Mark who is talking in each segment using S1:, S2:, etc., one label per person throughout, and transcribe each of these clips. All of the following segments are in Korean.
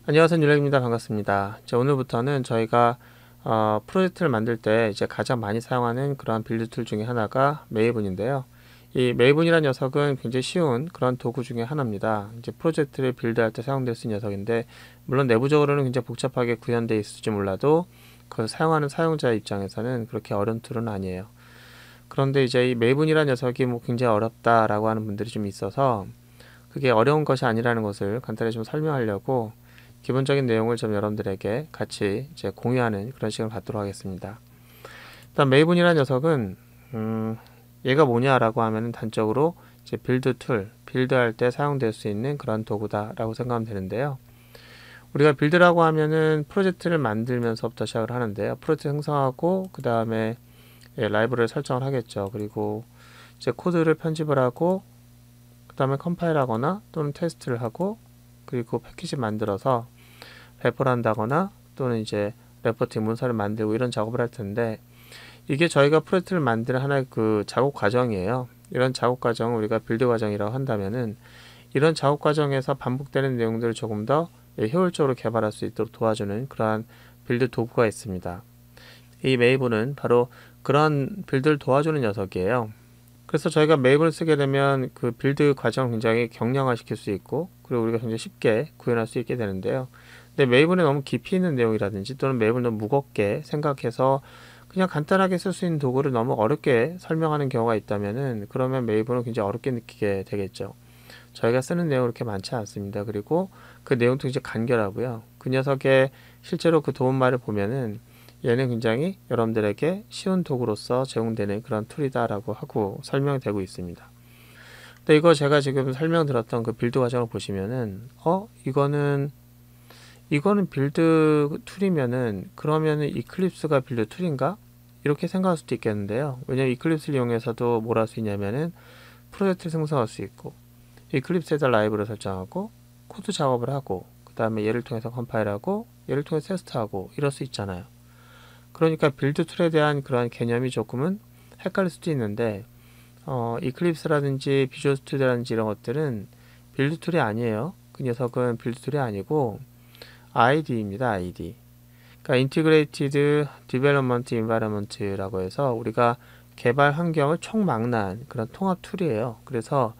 S1: 안녕하세요, 유렉입니다. 반갑습니다. 오늘부터는 저희가 프로젝트를 만들 때 이제 가장 많이 사용하는 그런 빌드 툴 중에 하나가 메이븐인데요. 이 메이븐이라는 녀석은 굉장히 쉬운 그런 도구 중에 하나입니다. 이제 프로젝트를 빌드할 때 사용될 수 있는 녀석인데, 물론 내부적으로는 굉장히 복잡하게 구현되어 있을지 몰라도 그걸 사용하는 사용자 입장에서는 그렇게 어려운 툴은 아니에요. 그런데 이제 이 메이븐이라는 녀석이 굉장히 어렵다라고 하는 분들이 좀 있어서, 그게 어려운 것이 아니라는 것을 간단히 좀 설명하려고 기본적인 내용을 좀 여러분들에게 같이 이제 공유하는 그런 시간을 갖도록 하겠습니다. 일단 메이븐이라는 녀석은 얘가 뭐냐라고 하면은 단적으로 이제 빌드 툴, 빌드할 때 사용될 수 있는 그런 도구다라고 생각하면 되는데요. 우리가 빌드라고 하면은 프로젝트를 만들면서부터 시작을 하는데요. 프로젝트 생성하고 그 다음에 라이브러리 설정을 하겠죠. 그리고 이제 코드를 편집을 하고 그 다음에 컴파일하거나 또는 테스트를 하고 그리고 패키지 만들어서 배포를 한다거나 또는 이제 레포팅 문서를 만들고 이런 작업을 할 텐데, 이게 저희가 프로젝트를 만드는 하나의 그 작업 과정이에요. 이런 작업 과정을 우리가 빌드 과정이라고 한다면은, 이런 작업 과정에서 반복되는 내용들을 조금 더 효율적으로 개발할 수 있도록 도와주는 그러한 빌드 도구가 있습니다. 이 메이븐은 바로 그런 빌드를 도와주는 녀석이에요. 그래서 저희가 메이븐을 쓰게 되면 그 빌드 과정을 굉장히 경량화시킬 수 있고, 그리고 우리가 굉장히 쉽게 구현할 수 있게 되는데요. 근데 메이븐에 너무 깊이 있는 내용이라든지 또는 메이븐을 너무 무겁게 생각해서 그냥 간단하게 쓸 수 있는 도구를 너무 어렵게 설명하는 경우가 있다면은, 그러면 메이븐을 굉장히 어렵게 느끼게 되겠죠. 저희가 쓰는 내용은 그렇게 많지 않습니다. 그리고 그 내용도 굉장히 간결하고요. 그 녀석의 실제로 그 도움말을 보면은 얘는 굉장히 여러분들에게 쉬운 도구로서 제공되는 그런 툴이다라고 하고 설명되고 있습니다. 근데 이거 제가 지금 설명드렸던 그 빌드 과정을 보시면은 이거는 빌드 툴이면은 그러면은 이클립스가 빌드 툴인가? 이렇게 생각할 수도 있겠는데요. 왜냐면 이클립스를 이용해서도 뭘 할 수 있냐면은 프로젝트를 생성할 수 있고, 이클립스에다 라이브를 설정하고 코드 작업을 하고 그 다음에 얘를 통해서 컴파일하고 얘를 통해서 테스트하고 이럴 수 있잖아요. 그러니까 빌드 툴에 대한 그런 개념이 조금은 헷갈릴 수도 있는데, 이클립스라든지 비주얼 스튜디오라든지 이런 것들은 빌드 툴이 아니에요. 그 녀석은 빌드 툴이 아니고 IDE입니다. IDE. 그러니까 인티그레이티드 디벨롭먼트 인바이러먼트라고 해서 우리가 개발 환경을 총망라한 그런 통합 툴이에요. 그래서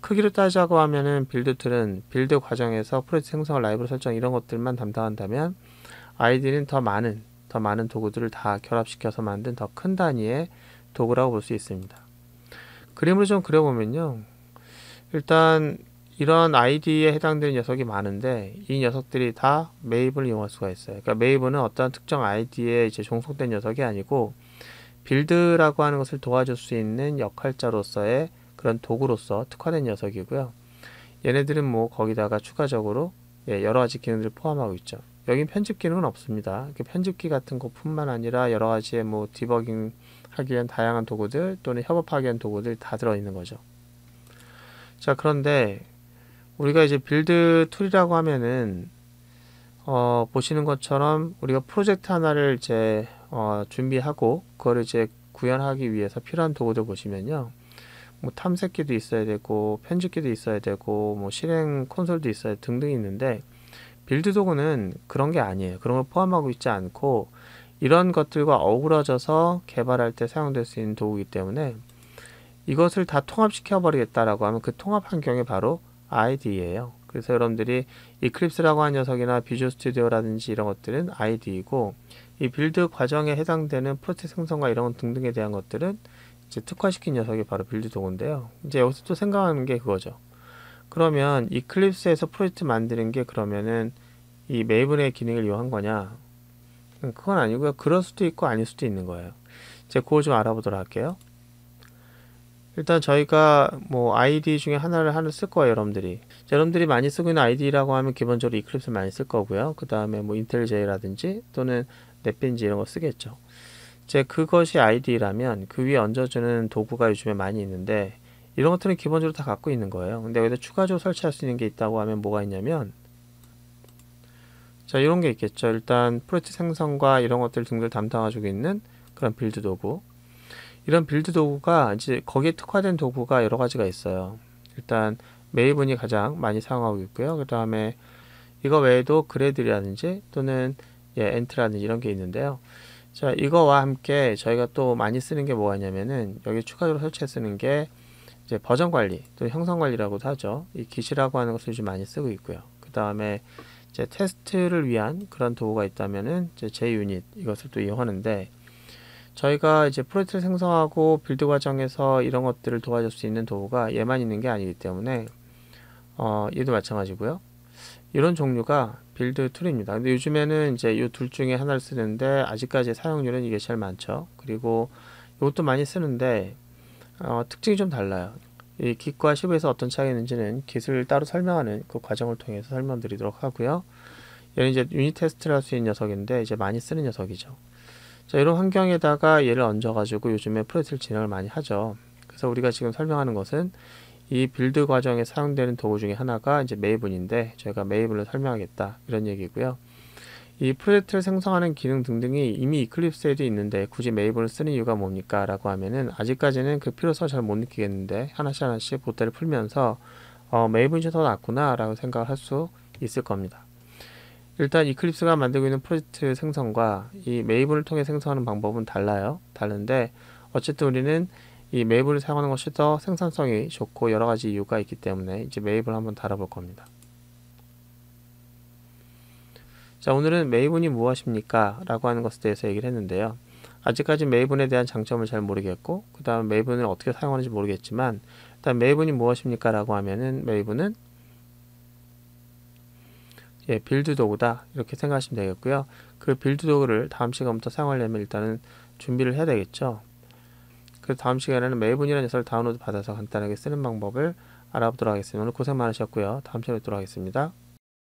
S1: 크기로 따지자고 하면은 빌드 툴은 빌드 과정에서 프로젝트 생성, 라이브러리 설정 이런 것들만 담당한다면, IDE는 더 많은 도구들을 다 결합시켜서 만든 더 큰 단위의 도구라고 볼 수 있습니다. 그림을 좀 그려보면요. 일단 이런 ID에 해당되는 녀석이 많은데, 이 녀석들이 다 메이븐을 이용할 수가 있어요. 그러니까 메이븐은 어떤 특정 ID에 이제 종속된 녀석이 아니고 빌드라고 하는 것을 도와줄 수 있는 역할자로서의 그런 도구로서 특화된 녀석이고요. 얘네들은 거기다가 추가적으로 여러 가지 기능들을 포함하고 있죠. 여긴 편집 기능은 없습니다. 편집기 같은 것뿐만 아니라 여러 가지의 디버깅 하기 위한 다양한 도구들 또는 협업하기 위한 도구들 다 들어있는 거죠. 자, 그런데 우리가 이제 빌드 툴이라고 하면은 보시는 것처럼 우리가 프로젝트 하나를 이제 준비하고 그거를 이제 구현하기 위해서 필요한 도구들 보시면요. 탐색기도 있어야 되고 편집기도 있어야 되고 실행 콘솔도 있어야 등등 있는데, 빌드 도구는 그런 게 아니에요. 그런 걸 포함하고 있지 않고 이런 것들과 어우러져서 개발할 때 사용될 수 있는 도구이기 때문에, 이것을 다 통합시켜 버리겠다라고 하면 그 통합 환경이 바로 IDE예요. 그래서 여러분들이 이클립스라고 하는 녀석이나 비주얼 스튜디오라든지 이런 것들은 IDE이고, 이 빌드 과정에 해당되는 프로젝트 생성과 이런 등등에 대한 것들은 이제 특화시킨 녀석이 바로 빌드 도구인데요. 이제 여기서 또 생각하는 게 그거죠. 그러면 이클립스에서 프로젝트 만드는 게 그러면은 이 메이븐의 기능을 이용한 거냐? 그건 아니고요. 그럴 수도 있고 아닐 수도 있는 거예요. 이제 그거 좀 알아보도록 할게요. 일단 저희가 IDE 중에 하나를 쓸 거예요, 여러분들이. 여러분들이 많이 쓰고 있는 IDE라고 하면 기본적으로 이클립스 많이 쓸 거고요. 그 다음에 인텔J라든지 또는 넷빈지 이런 거 쓰겠죠. 이제 그것이 IDE라면 그 위에 얹어주는 도구가 요즘에 많이 있는데, 이런 것들은 기본적으로 다 갖고 있는 거예요. 근데 여기다 추가적으로 설치할 수 있는 게 있다고 하면 뭐가 있냐면, 자, 이런 게 있겠죠. 일단 프로젝트 생성과 이런 것들 등을 담당해주고 있는 그런 빌드 도구. 이런 빌드 도구가 이제 거기에 특화된 도구가 여러 가지가 있어요. 일단 메이븐이 가장 많이 사용하고 있고요. 그 다음에 이거 외에도 그래드라든지 또는 엔트라든지 이런 게 있는데요. 자, 이거와 함께 저희가 또 많이 쓰는 게 뭐가 있냐면은 여기 추가적으로 설치해 쓰는 게 이제 버전 관리 또 형성 관리라고도 하죠. 이 깃이라고 하는 것을 요즘 많이 쓰고 있고요. 그 다음에 이제 테스트를 위한 그런 도구가 있다면은 이제 JUnit 이것을 또 이용하는데, 저희가 이제 프로젝트를 생성하고 빌드 과정에서 이런 것들을 도와줄 수 있는 도구가 얘만 있는 게 아니기 때문에 얘도 마찬가지고요. 이런 종류가 빌드 툴입니다. 근데 요즘에는 이제 이 둘 중에 하나를 쓰는데 아직까지 사용률은 이게 제일 많죠. 그리고 이것도 많이 쓰는데 특징이 좀 달라요. 이 깃과 시브에서 어떤 차이가 있는지는 깃을 따로 설명하는 그 과정을 통해서 설명드리도록 하고요. 얘는 이제 유닛 테스트를 할 수 있는 녀석인데 이제 많이 쓰는 녀석이죠. 자, 이런 환경에다가 얘를 얹어가지고 요즘에 프로젝트를 진행을 많이 하죠. 그래서 우리가 지금 설명하는 것은 이 빌드 과정에 사용되는 도구 중에 하나가 이제 메이븐인데, 저희가 메이븐을 설명하겠다 이런 얘기고요. 이 프로젝트를 생성하는 기능 등등이 이미 이클립스에도 있는데 굳이 메이븐을 쓰는 이유가 뭡니까? 라고 하면은 아직까지는 그 필요성을 잘 못 느끼겠는데 하나씩 보따를 풀면서 메이븐이 더 낫구나 라고 생각을 할 수 있을 겁니다. 일단 이클립스가 만들고 있는 프로젝트 생성과 이 메이븐을 통해 생성하는 방법은 다른데 어쨌든 우리는 이 메이븐을 사용하는 것이 더 생산성이 좋고 여러 가지 이유가 있기 때문에 이제 메이븐을 한번 다뤄볼 겁니다. 자, 오늘은 메이븐이 무엇입니까? 라고 하는 것에 대해서 얘기를 했는데요. 아직까지 메이븐에 대한 장점을 잘 모르겠고, 그 다음 메이븐을 어떻게 사용하는지 모르겠지만, 일단 메이븐이 무엇입니까? 라고 하면은 메이븐은 빌드 도구다 이렇게 생각하시면 되겠고요. 그 빌드 도구를 다음 시간부터 사용하려면 일단은 준비를 해야 되겠죠. 그래서 다음 시간에는 메이븐이라는 녀석을 다운로드 받아서 간단하게 쓰는 방법을 알아보도록 하겠습니다. 오늘 고생 많으셨고요. 다음 시간에 뵙도록 하겠습니다.